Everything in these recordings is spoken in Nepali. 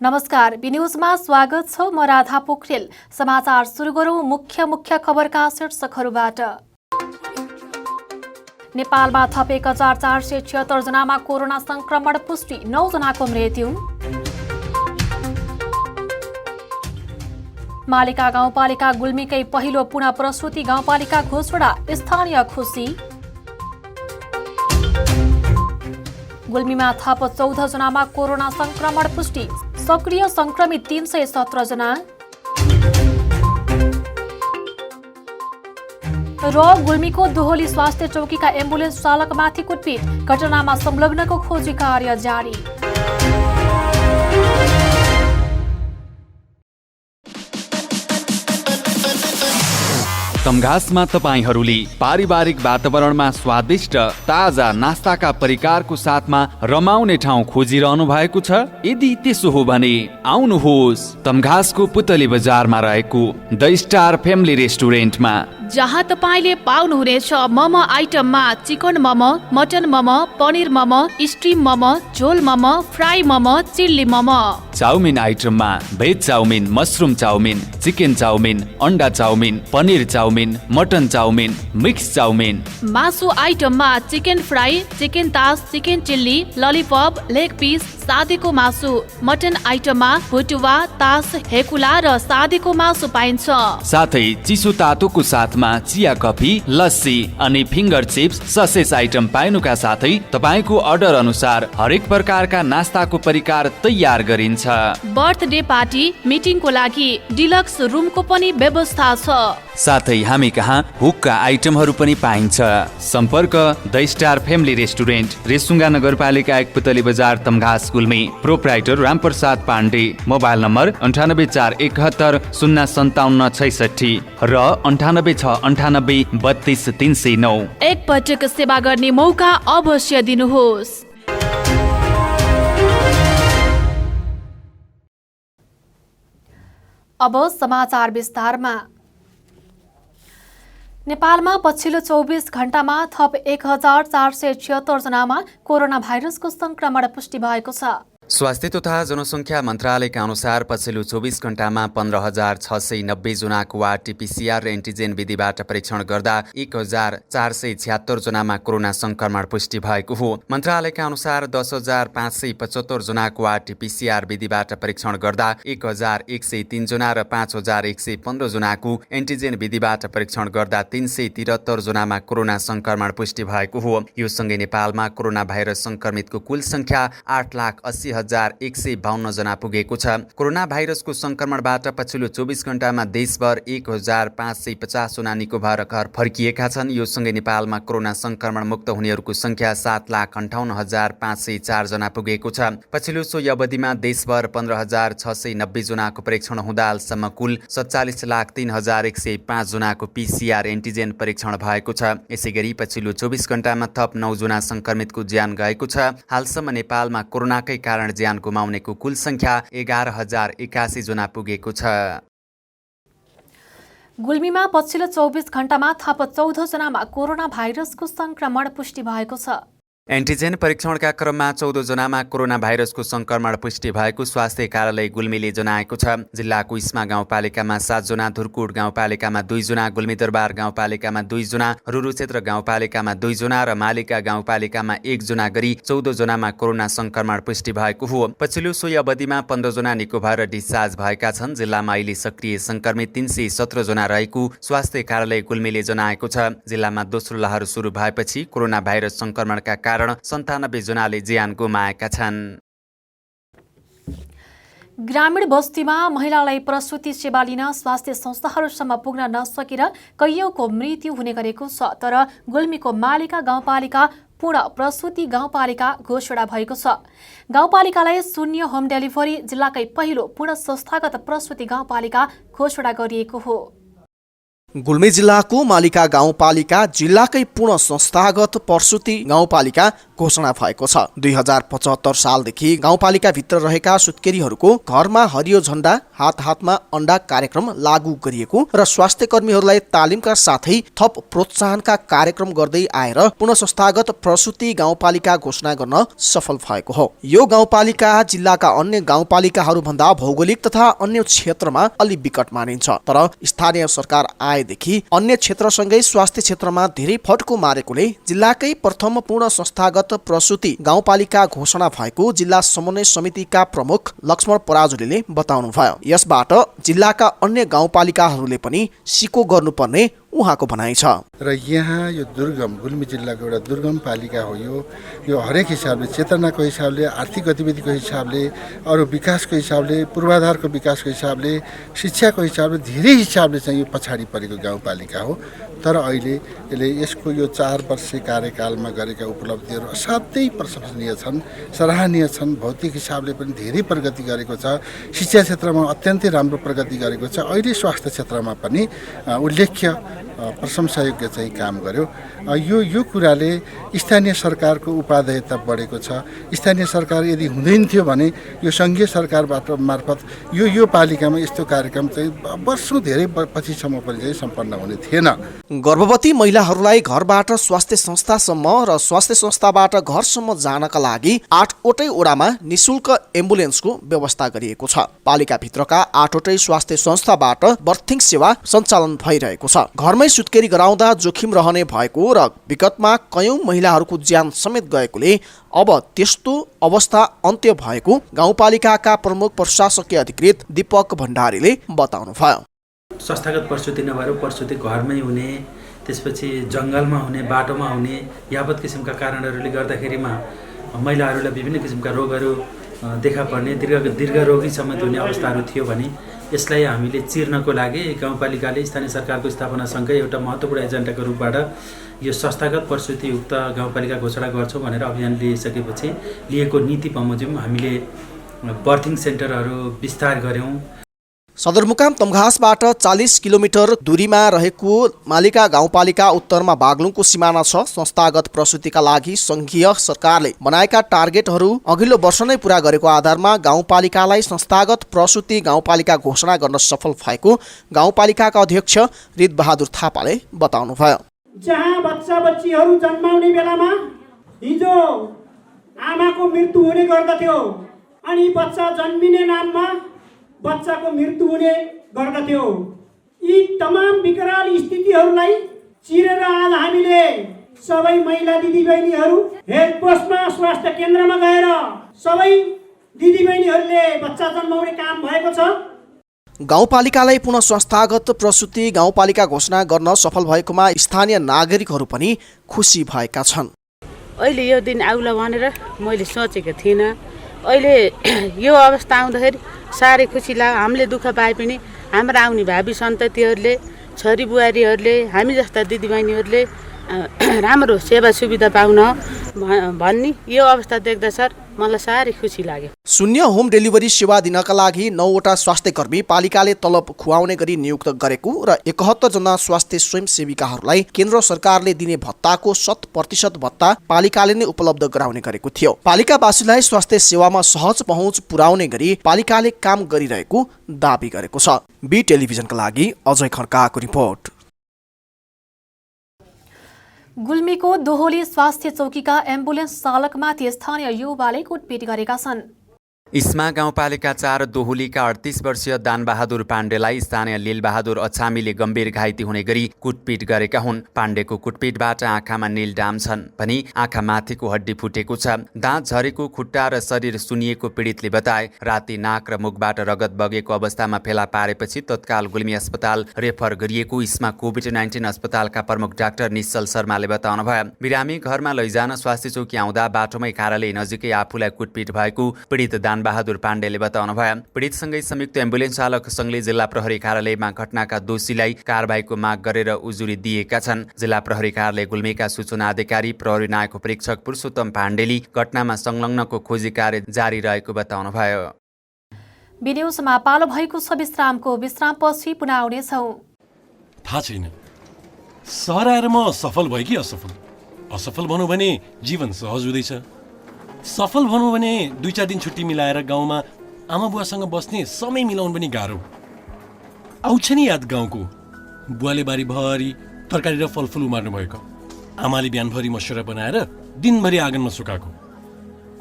नमस्कार, बी न्यूजमा स्वागत छ। म राधा पोखरेल। समाचार सुरु गरौँ मुख्य खबरका शीर्षकहरूबाट। नेपालमा थप 1476 जनामा कोरोना संक्रमण पुष्टि, 9 जनाको मृत्यु। मालिका गाउँपालिका गुल्मीकै पहिलो पुनः प्रसूति गाउँपालिका घोषणा, स्थानीय खुसी। गुल्मीमा थप 14 जनामा कोरोना संक्रमण पुष्टि, सक्रिय संक्रमित 317 जना। र गुल्मीको दोहोली स्वास्थ्य चौकीका एम्बुलेन्स चालकमाथि कुटपिट, घटनामा संलग्नको खोजी कार्य जारी। तमघासमा तपाईहरूले पारिवारिक वातावरणमा स्वादिष्ट ताजा नास्ताका परिकारको साथमा रमाउने ठाउँ खोजिरहनु भएको छ? यदि त्यसो हो भने आउनुहोस् तमघासको पुतली बजारमा रहेको द स्टार फ्यामिली रेस्टुरेन्टमा, जहाँ तपाईले पाउनुहुनेछ मोमो आइटममा chicken momo, mutton momo, paneer momo, steam momo, झोल momo, fry momo, chilli momo. Chow mein आइटममा veg chow mein, mushroom chow mein, chicken chow mein, अन्डा chow mein, paneer chow mein, mutton chow mein, mix chow mein. मासु आइटममा चिकन फ्राई, चिकन तास, chicken chilli, lollipop, leg piece, सादीको मासु। मटन आइटममा भुटुवा, तास, हेकुला र सादीको मासु पाइन्छ। साथै चिसो तातोको साथमा चिया कफी, लस्सी अनि फिङ्गर चिप्स, ससेज आइटम पाइनुका साथै तपाईको अर्डर अनुसार हरेक प्रकारका नास्ताको परिकार तयार गरिन्छ। बर्थडे पार्टी, मिटिङको लागि डिलक्स रुमको पनि व्यवस्था छ। साथै हामी कहाँ हुक्का आइटमहरू पनि पाइन्छ। सम्पर्क The Star Family Restaurant, Resunga नगरपालिका 1 Putali Bazar, Tamghas, Gulmi. Proprietor Ramprasad Pandey. Mobile number 984171 05766 र 9869832309। एक पटक सेवा गर्ने मौका अवश्य दिनुहोस्। अब समाचार विस्तारमा। नेपालमा पछिल्लो 24 घण्टामा थप 1476 जनामा कोरोना भाइरसको संक्रमण पुष्टि भएको छ। स्वास्थ्य तथा जनसङ्ख्या मन्त्रालयका अनुसार पछिल्लो 24 घण्टामा 15,690 जनाको आरटीपीसीआर र एन्टिजेन विधिबाट परीक्षण गर्दा 1,476 जनामा कोरोना संक्रमण पुष्टि भएको हो। मन्त्रालयका अनुसार 10,575 जनाको आरटीपीसीआर विधिबाट परीक्षण गर्दा 1,103 जना र 5,115 जनाको एन्टिजेन विधिबाट परीक्षण गर्दा 373 जनामा कोरोना संक्रमण पुष्टि भएको हो। यो सँगै नेपालमा कोरोना भाइरस संक्रमितको कुल संख्या 8,80,152 जना पुगेको छ। कोरोना भाइरसको संक्रमणबाट पछिल्लो 24 घण्टामा देशभर 1,550 जना निको भएर घर फर्किएका छन्। यो सँगै नेपालमा कोरोना संक्रमण मुक्त हुनेहरूको संख्या 7,58,504 जना पुगेको छ। पछिल्लो सोही अवधिमा देशभर 15,690 जनाको परीक्षण हुँदा हालसम्म कुल 47,03,105 जनाको पीसीआर एन्टिजेन परीक्षण भएको छ। यसैगरी पछिल्लो 24 घण्टामा थप 9 जना संक्रमितको ज्यान गएको छ। हालसम्म नेपालमा कोरोनाकै कारण ज्यान गुमाउनेको कुल संख्या 11,081 जना पुगेको छ। गुल्मीमा पछिल्लो 24 घण्टामा थप 14 जनामा कोरोना भाइरसको संक्रमण पुष्टि भएको छ। एन्टिजेन परीक्षणका क्रममा 14 जनामा कोरोना भाइरसको संक्रमण पुष्टि भएको स्वास्थ्य कार्यालय गुल्मीले जनाएको छ। जिल्लाको इस्मा गाउँपालिकामा 7 जना, धुर्कुट गाउँपालिकामा 2 जना, गुल्मीदरबार गाउँपालिकामा 2 जना, रुरुक्षेत्र गाउँपालिकामा 2 जना र मालिका गाउँपालिकामा 1 जना गरी 14 जनामा कोरोना संक्रमण पुष्टि भएको हो। पछिल्लो सोही अवधिमा 15 जना निको भएर डिस्चार्ज भएका छन्। जिल्लामा अहिले सक्रिय संक्रमित 317 जना रहेको स्वास्थ्य कार्यालय गुल्मीले जनाएको छ। जिल्लामा दोस्रो लहर सुरु भएपछि कोरोना भाइरस संक्रमणका कारण 97 जनाले ज्यान गुमाएका छन्। ग्रामीण बस्तीमा महिलालाई प्रसूति सेवा लिन स्वास्थ्य संस्थाहरूसम्म पुग्न नसकेर कैयौंको मृत्यु हुने गरेको छ। तर गुल्मीको मालिका गाउँपालिका पूर्ण प्रसूति गाउँपालिका घोषणा भएको छ। गाउँपालिकालाई शून्य होम डेलिभरी जिल्लाकै पहिलो पूर्ण संस्थागत प्रसूति गाउँपालिका घोषणा गरिएको हो। गुल्मी जिल्लाको मालिका गाउँपालिका जिल्लाकै पूर्ण संस्थागत प्रसूति गाउँपालिका घोषणा भएको छ। 2075 सालदेखि गाउँपालिकाभित्र रहेका सुत्केरीहरूको घरमा हरियो झण्डा हात हातमा अन्डा कार्यक्रम लागू गरिएको र स्वास्थ्य कर्मीहरूलाई तालिमका साथै थप प्रोत्साहनका कार्यक्रम गर्दै आएर पुनः संस्थागत प्रसूति गाउँपालिका घोषणा गर्न सफल भएको हो। यो गाउँपालिका जिल्लाका अन्य गाउँपालिकाहरू भन्दा भौगोलिक तथा अन्य क्षेत्रमा अलि विकट मानिन्छ, तर स्थानीय सरकार आएदेखि अन्य क्षेत्रसँगै स्वास्थ्य क्षेत्रमा धेरै फड्को मारेकोले जिल्लाकै प्रथम पूर्ण संस्थागत प्रसूति गाउँपालिका घोषणा भएको जिल्ला समन्वय समितिका प्रमुख लक्ष्मण पराजुलीले बताउनुभयो। यसबाट जिल्लाका अन्य गाउँपालिकाहरूले पनि सिको गर्नुपर्ने उहाँको भनाइ छ। र यहाँ यो दुर्गम गुल्मी जिल्लाको एउटा दुर्गम पालिका हो। यो हरेक हिसाबले, चेतनाको हिसाबले, आर्थिक गतिविधिको हिसाबले, अरू विकासको हिसाबले, पूर्वाधारको विकासको हिसाबले, शिक्षाको हिसाबले, धेरै हिसाबले चाहिँ यो पछाडि परेको गाउँपालिका हो। तर अहिले यसले यसको यो 4 वर्षे कार्यकालमा गरेका उपलब्धिहरू असाध्यै प्रशंसनीय छन्, सराहनीय छन्। भौतिक हिसाबले पनि धेरै प्रगति गरेको छ, शिक्षा क्षेत्रमा अत्यन्तै राम्रो प्रगति गरेको छ। अहिले स्वास्थ्य क्षेत्रमा पनि उल्लेख्य प्रशंसायोग्य चाहिँ काम गर्यो। यो कुराले स्थानीय सरकारको उपादेयता बढेको छ। स्थानीय सरकार यदि हुँदैन थियो भने यो सङ्घीय सरकारबाट मार्फत यो पालिकामा यस्तो कार्यक्रम चाहिँ वर्षौँ धेरै पछिसम्म पनि चाहिँ सम्पन्न हुने थिएन। गर्भवती महिलाहरूलाई घरबाट स्वास्थ्य संस्थासम्म र स्वास्थ्य संस्थाबाट घरसम्म जानका लागि 8वटै वडामा निशुल्क एम्बुलेन्सको व्यवस्था गरिएको छ। पालिकाभित्रका 8वटै स्वास्थ्य संस्थाबाट बर्थिङ सेवा सञ्चालन भइरहेको छ। घरमै सुत्केरी गराउँदा जोखिम रहने भएको र विगतमा कयौं महिलाहरूको ज्यान समेत गएकोले अब त्यस्तो अवस्था अन्त्य भएको गाउँपालिकाका प्रमुख प्रशासकीय अधिकृत दीपक भण्डारीले बताउनुभयो। संस्थागत प्रसूति नभएर प्रसूति घरमै हुने, त्यसपछि जङ्गलमा हुने, बाटोमा हुने यावत किसिमका कारणहरूले गर्दाखेरिमा महिलाहरूलाई विभिन्न किसिमका रोगहरू देखा पर्ने, दीर्घ रोगी समेत हुने अवस्थाहरू थियो भने यसलाई हामीले चिर्नको लागि गाउँपालिकाले स्थानीय सरकारको स्थापनासँगै एउटा महत्त्वपूर्ण एजेन्डाको रूपबाट यो संस्थागत प्रसूतियुक्त गाउँपालिका घोषणा गर्छौँ भनेर अभियान लिइसकेपछि लिएको नीति बमोजिम हामीले बर्थिङ सेन्टरहरू विस्तार गऱ्यौँ। सदरमुकाम तमघासबाट 40 किलोमिटर दूरीमा रहेको मालिका गाउँपालिका उत्तरमा बागलुङको सिमाना छ। संस्थागत प्रसूतिका लागि संघीय सरकारले बनाएका टार्गेटहरू अघिल्लो वर्ष नै पूरा गरेको आधारमा गाउँपालिकालाई संस्थागत प्रसूति गाउँपालिका घोषणा गर्न सफल भएको गाउँपालिकाका अध्यक्ष रितबहादुर थापाले बताउनुभयो। जहाँ बच्चा बच्चीहरू जन्माउने बेलामा हिजो आमाको मृत्यु हुने गर्दथ्यो अनि बच्चा जन्मिने नाममा बच्चाको मृत्यु हुने गर्दथ्यो। यी तमाम विकराल स्थितिहरूलाई चिरेर आज हामीले सबै महिला दिदीबहिनीहरू हेल्थ पोस्टमा स्वास्थ्य केन्द्रमा गएर सबै दिदीबहिनीहरूले बच्चा जन्माउने काम भएको छ। गाउँपालिकालाई पुनः संस्थागत प्रसूति गाउँपालिका घोषणा गर्न सफल भएकोमा स्थानीय नागरिकहरू पनि खुसी भएका छन्। अहिले यो दिन आउला भनेर मैले सोचेको थिइनँ। अहिले यो अवस्था आउँदाखेरि साह्रै खुसी लाग्यो। हामीले दुःख पाए पनि हाम्रा आउने भावी सन्ततिहरूले, छोरी बुहारीहरूले, हामी जस्ता दिदीबहिनीहरूले राम्रो सेवा सुविधा पाउन भन्ने यो अवस्था देख्दा सर मलाई साह्रै खुसी लाग्यो। शून्य होम डेलिभरी सेवा दिनका लागि 9वटा स्वास्थ्य कर्मी पालिकाले तलब खुवाउने गरी नियुक्त गरेको र 71 जना स्वास्थ्य स्वयंसेविकाहरूलाई केन्द्र सरकारले दिने भत्ताको 100% भत्ता पालिकाले नै उपलब्ध गराउने गरेको थियो। पालिकावासीलाई स्वास्थ्य सेवामा सहज पहुँच पुर्याउने गरी पालिकाले काम गरिरहेको दाबी गरेको छ। बी टेलिभिजनका लागि अजय खड्काको रिपोर्ट। गुल्मीको दोहोली स्वास्थ्य चौकीका एम्बुलेन्स चालकमाथि स्थानीय युवाले कुटपिट गरेका छन्। इस्मा गाउँपालिका 4 दोहुलीका 38 वर्षीय दानबहादुर पाण्डेलाई स्थानीय लीलबहादुर अछामीले गम्भीर घाइते हुने गरी कुटपिट गरेका हुन्। पाण्डेको कुटपिटबाट आँखामा नीलडाम छन् पनि आँखा माथिको हड्डी फुटेको छ। दाँत झरेको, खुट्टा र शरीर सुनिएको पीडितले बताए। राति नाक र मुखबाट रगत बगेको अवस्थामा फेला पारेपछि तत्काल गुल्मी अस्पताल रेफर गरिएको इस्मा कोभिड-19 अस्पतालका प्रमुख डाक्टर निश्चल शर्माले बताउनुभयो। बिरामी घरमा लैजान स्वास्थ्य चौकी आउँदा बाटोमै कार्यालय नजिकै आफूलाई कुटपिट भएको पीडित दानबहादुर पाण्डेले बताउनुभयो। पीडितसँगै संयुक्त एम्बुलेन्स चालक संघले जिल्ला प्रहरी कार्यालयमा घटनाका दोषीलाई कारबाहीको माग गरेर उजुरी दिएका छन्। जिल्ला प्रहरी कार्यालय गुल्मीका सूचना अधिकारी प्रहरी नायक परीक्षक पुरुषोत्तम पाण्डेले घटनामा संलग्नको खोजी कार्य जारी रहेको बताउनुभयो। भिडियो समापालो भएको छ। विश्रामपछि पुनः आउनेछौँ। थाहा छैन सहर आएर म सफल भएँ कि असफल। असफल भनौँ भने जीवन सहज हुँदैछ। सफल भनौँ भने 2-4 दिन छुट्टी मिलाएर गाउँमा आमा बुवासँग बस्ने समय मिलाउनु पनि गाह्रो। आउँछ नि याद गाउँको बुवाले बारीभरि तरकारी र फलफुल उमार्नु भएको, आमाले बिहानभरि मसुरा बनाएर दिनभरि आँगनमा सुकाएको,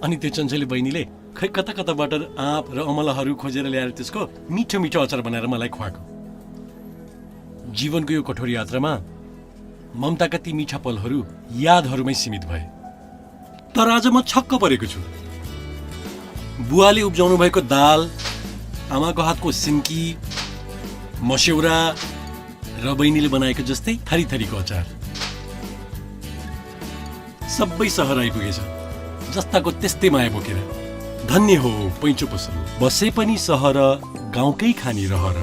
अनि त्यो चञ्चली बहिनीले खै कता कताबाट आँप र अमलाहरू खोजेर ल्याएर त्यसको मिठो मिठो अचार बनाएर मलाई खुवाएको। जीवनको यो कठोर यात्रामा ममताका ती मिठा पलहरू यादहरूमै सीमित भए। तर आज म छक्क परेको छु। बुवाले उब्जाउनु भएको दाल, आमाको हातको सिन्की, मस्यौरा र बहिनीले बनाएको जस्तै थरी थरीको अचार सबै सहर आइपुगेछ, जस्ताको त्यस्तै माया बोकेर। धन्य हो पैँचो पसल, बसे पनि सहर, गाउँकै खानी रहर।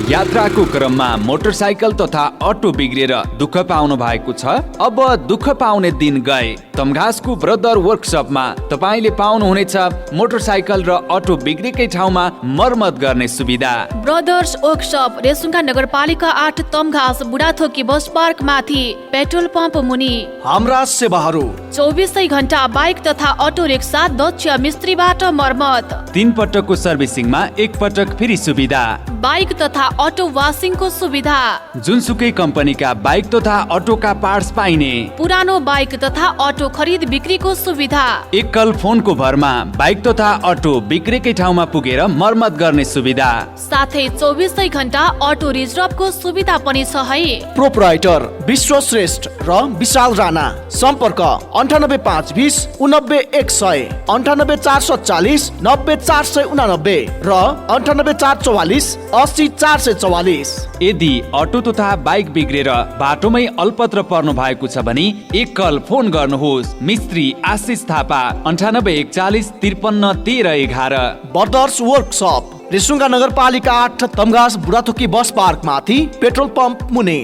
यात्राको क्रममा मोटरसाइकल तथा अटो बिग्रिएर दुःख पाउनु भएको छ? अब दुःख पाउने दिन गए। तमघासको ब्रदर वर्कसपमा तपाईँले पाउनुहुनेछ मोटरसाइकल र अटो बिग्रेकै ठाउँमा मर्मत गर्ने सुविधा। ब्रदर्स वर्कसप, रेसुङ्गा नगरपालिका 8, तमघास, बुढाथोकी बस पार्क माथि, पेट्रोल पम्प मुनि। हाम्रा सेवाहरू 24 घण्टा बाइक तथा अटो रिक्सा, दक्ष मिस्त्रीबाट मर्मत। 3 पटकको सर्भिसिङमा 1 पटक फ्री सुविधा। बाइक तथा अटो वासिङको सुविधा। जुनसुकै कम्पनीका बाइक तथा अटोका पार्ट्स पाइने। पुरानो बाइक तथा अटो खरिद बिक्रीको सुविधा। एकल फोनको भरमा बाइक तथा अटो बिग्रेकै ठाउँमा पुगेर मर्मत गर्ने सुविधा। साथै 24 घण्टा अटो रिजर्भको सुविधा पनि छ है। प्रोपराइटर विश्वश्रेष्ठ र विशाल राणा। सम्पर्क 98520 99100, 98440 90489 र 98444 80444। यदि अटो तथा बाइक बिग्रेर बाटोमै अल्पत्र पर्नु भएको छ भने एकल फोन गर्नुहोस्। मिस्त्री आशिष थापा, 9841 53 13 11। ब्रदर्स वर्कसप, रेसुङ्गा नगरपालिका 8, तमघास, बुढाथोकी बस पार्क माथि, पेट्रोल पम्प मुनि।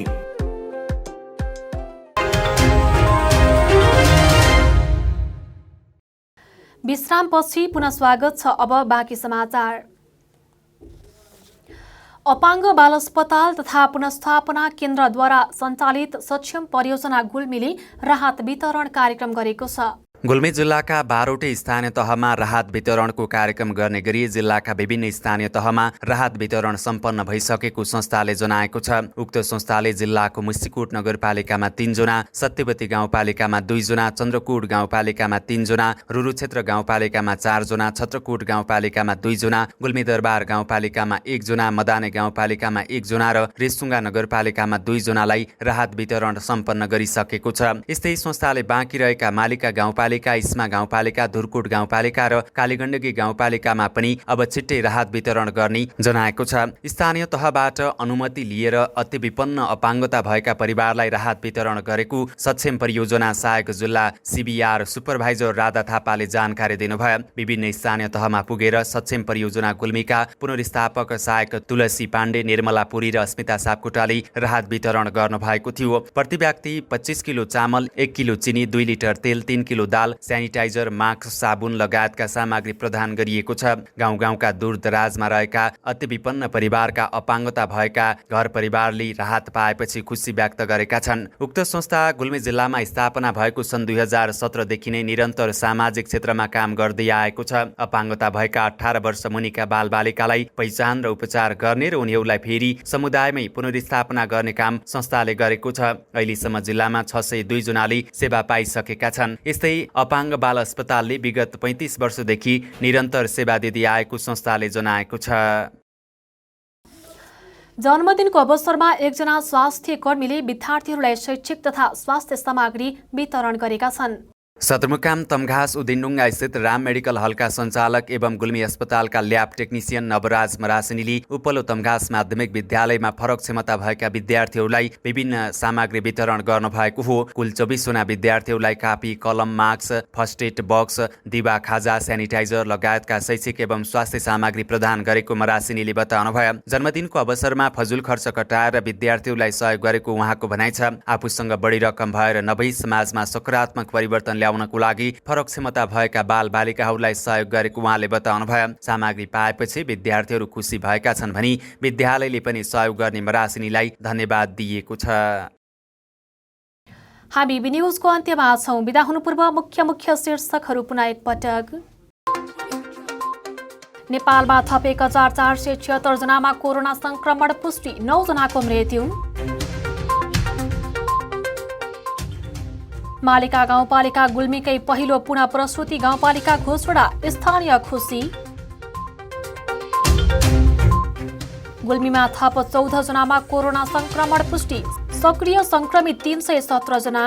विश्रामपछि पुनः स्वागत छ। अब बाँकी समाचार। अपाङ्ग बाल अस्पताल तथा पुनर्स्थापना केन्द्रद्वारा सञ्चालित सक्षम परियोजना गुल्मीले राहत वितरण कार्यक्रम गरेको छ। गुल्मी जिल्लाका 12वटै स्थानीय तहमा राहत वितरणको कार्यक्रम गर्ने गरी जिल्लाका विभिन्न स्थानीय तहमा राहत वितरण सम्पन्न भइसकेको संस्थाले जनाएको छ। उक्त संस्थाले जिल्लाको मुस्टिकोट नगरपालिकामा 3 जना, सत्यवती गाउँपालिकामा 2 जना, चन्द्रकोट गाउँपालिकामा 3 जना, रुरुक्षेत्र गाउँपालिकामा 4 जना, छत्रकोट गाउँपालिकामा 2 जना, गुल्मी दरबार गाउँपालिकामा 1 जना, मदाने गाउँपालिकामा 1 जना र रेसुङ्गा नगरपालिकामा 2 जनालाई राहत वितरण सम्पन्न गरिसकेको छ। यस्तै संस्थाले बाँकी रहेका मालिका गाउँपालिका, इस्मा गाउँपालिका, धुरकोट गाउँपालिका र कालीगण्डकी गाउँपालिकामा पनि अब छिट्टै राहत वितरण गर्ने जनाएको छ। स्थानीय तहबाट अनुमति लिएर अति विपन्न अपाङ्गता भएका परिवारलाई राहत वितरण गरेको सक्षम परियोजना सहायक जिल्ला CBR सुपरभाइजर राधा थापाले जानकारी दिनुभयो। विभिन्न स्थानीय तहमा पुगेर सक्षम परियोजना गुल्मीका पुनर्स्थापक सहायक तुलसी पाण्डे, निर्मला पुरी र अस्मिता सापकोटाले राहत वितरण गर्नुभएको थियो। प्रति व्यक्ति 25 किलो चामल, 1 किलो चिनी, 2 लिटर तेल, 3 किलो दाल, सेनिटाइजर, मास्क, साबुन लगायतका सामग्री प्रदान गरिएको छ। गाउँ-गाउँका दूरदराजमा रहेका अति विपन्न परिवारका अपाङ्गता भएका घर परिवारले राहत पाएपछि खुसी व्यक्त गरेका छन्। उक्त संस्था गुल्मी जिल्लामा स्थापना भएको सन् 2017 देखि नै निरन्तर सामाजिक क्षेत्रमा काम गर्दै आएको छ। अपाङ्गता भएका 18 वर्ष मुनिका बालबालिकालाई पहिचान र उपचार गर्ने र उनीहरूलाई फेरि समुदायमै पुनर्स्थापना गर्ने काम संस्थाले गरेको छ। अहिलेसम्म जिल्लामा 602 जनाले सेवा पाइसकेका छन्। यस्तै अपाङ्ग बाल अस्पतालले विगत 35 वर्षदेखि निरन्तर सेवा दिँदै आएको संस्थाले जनाएको छ। जन्मदिनको अवसरमा एकजना स्वास्थ्य कर्मीले विद्यार्थीहरूलाई शैक्षिक तथा स्वास्थ्य सामग्री वितरण गरेका छन्। सदरमुकाम तमघास उदिनडुङ्गा स्थित राम मेडिकल हलका सञ्चालक एवं गुल्मी अस्पतालका ल्याब टेक्निसियन नवराज मरासिनीले उपल्लो तमघास माध्यमिक विद्यालयमा फरक क्षमता भएका विद्यार्थीहरूलाई विभिन्न सामग्री वितरण गर्नुभएको हो। कुल 24 जना विद्यार्थीहरूलाई कापी, कलम, मास्क, फर्स्ट एड बक्स, दिवा, खाजा, सेनिटाइजर लगायतका शैक्षिक एवं स्वास्थ्य सामग्री प्रदान गरेको मरासिनीले बताउनुभयो। जन्मदिनको अवसरमा फजुल खर्च कटाएर विद्यार्थीहरूलाई सहयोग गरेको उहाँको भनाइ छ। आफूसँग बढी रकम भएर नभई समाजमा सकारात्मक परिवर्तन ल्याउनको लागि फरक क्षमता भएका बाल बालिकाहरूलाई सहयोग गरेको उहाँले बताउनुभयो। सामग्री पाएपछि विद्यार्थीहरू खुसी भएका छन् भनी विद्यालयले पनि सहयोग गर्ने मरासिनीलाई धन्यवाद दिएको छ। हामी बी न्युजको अन्त्यमा छौं। बिदा हुनु पूर्व मुख्य शीर्षकहरू पुनः एकपटक। नेपालमा थप 1476 जनामा कोरोना संक्रमण पुष्टि, 9 जनाको मृत्यु। मालिका गाउँपालिका गुल्मीकै पहिलो पुनः प्रसूति गाउँपालिका घोषणा, स्थानीय खुसी। गुल्मीमा थप 14 जनामा कोरोना संक्रमण पुष्टि, सक्रिय संक्रमित 317 जना।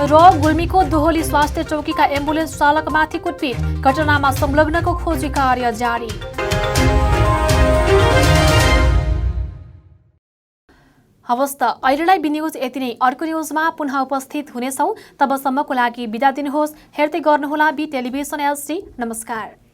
र गुल्मीको दोहोली स्वास्थ्य चौकीका एम्बुलेन्स चालकमाथि कुटपिट, घटनामा संलग्नको खोजी कार्य जारी। हवस् त अहिलेलाई बी न्युज यति नै। अर्को न्युजमा पुनः उपस्थित हुनेछौँ। तबसम्मको लागि बिदा दिनुहोस्। हेर्दै गर्नुहोला बी टेलिभिजन एलसी। नमस्कार।